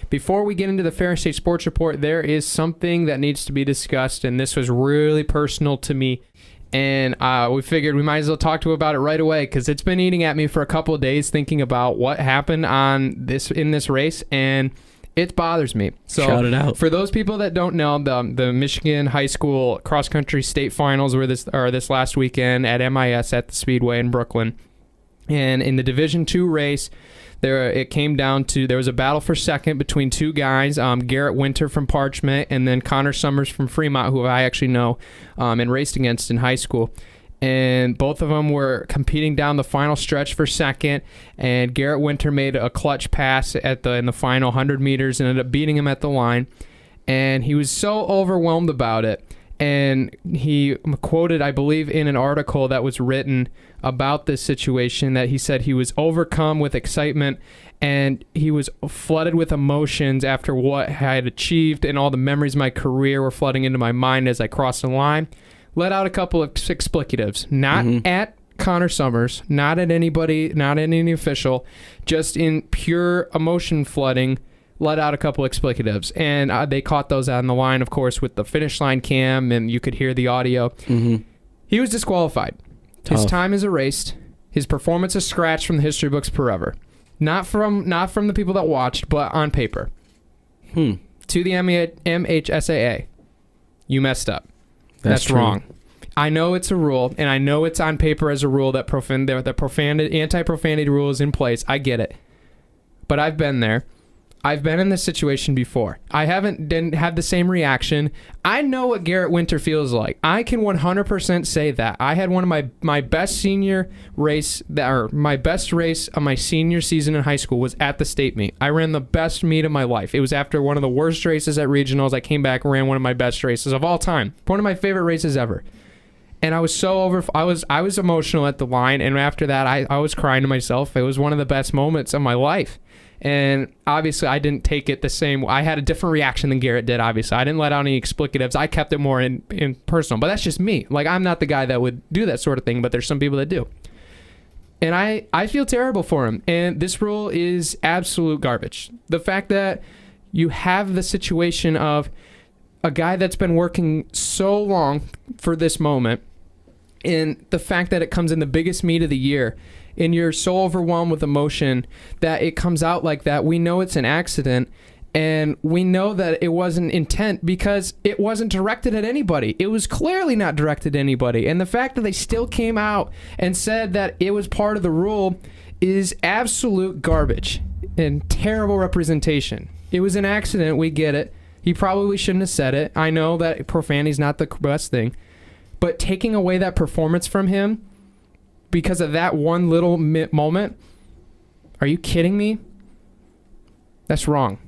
before we get into the Fair State Sports Report, there is something that needs to be discussed, and this was really personal to me. And we figured we might as well talk to about it right away because it's been eating at me for a couple of days thinking about what happened in this race, and it bothers me. So shout it out. For those people that don't know, the Michigan High School Cross Country State Finals were this last weekend at MIS at the Speedway in Brooklyn. And in the Division II race, it came down to there was a battle for second between two guys, Garrett Winter from Parchment and then Connor Summers from Fremont, who I actually know and raced against in high school. And both of them were competing down the final stretch for second, and Garrett Winter made a clutch pass in the final 100 meters and ended up beating him at the line. And he was so overwhelmed about it. And he quoted, I believe, in an article that was written about this situation that he said he was overcome with excitement and he was flooded with emotions after what I had achieved, and all the memories of my career were flooding into my mind as I crossed the line. Let out a couple of explicatives, not at Connor Summers, not at anybody, not at any official, just in pure emotion flooding. Let out a couple explicatives, and they caught those on the line, of course, with the finish line cam, and you could hear the audio. He was disqualified. His time is erased. His performance is scratched from the history books forever. Not from the people that watched, but on paper. To the MHSAA, you messed up. That's wrong. I know it's a rule, and I know it's on paper as a rule that the anti-profanity rule is in place. I get it. But I've been there. I've been in this situation before. I didn't have the same reaction. I know what Garrett Winter feels like. I can 100% say that. I had one of my best senior race, or my best race of my senior season in high school was at the state meet. I ran the best meet of my life. It was after one of the worst races at regionals. I came back and ran one of my best races of all time. One of my favorite races ever. And I was I was emotional at the line, and after that I was crying to myself. It was one of the best moments of my life. And obviously, I didn't take it the same. I had a different reaction than Garrett did, obviously. I didn't let out any explicatives. I kept it more in personal. But that's just me. Like, I'm not the guy that would do that sort of thing, but there's some people that do. And I feel terrible for him. And this rule is absolute garbage. The fact that you have the situation of a guy that's been working so long for this moment, and the fact that it comes in the biggest meet of the year, and you're so overwhelmed with emotion that it comes out like that. We know it's an accident, and we know that it wasn't intent because it wasn't directed at anybody. It was clearly not directed at anybody. And the fact that they still came out and said that it was part of the rule is absolute garbage and terrible representation. It was an accident. We get it. He probably shouldn't have said it. I know that profanity is not the best thing, but taking away that performance from him because of that one little moment, are you kidding me? That's wrong.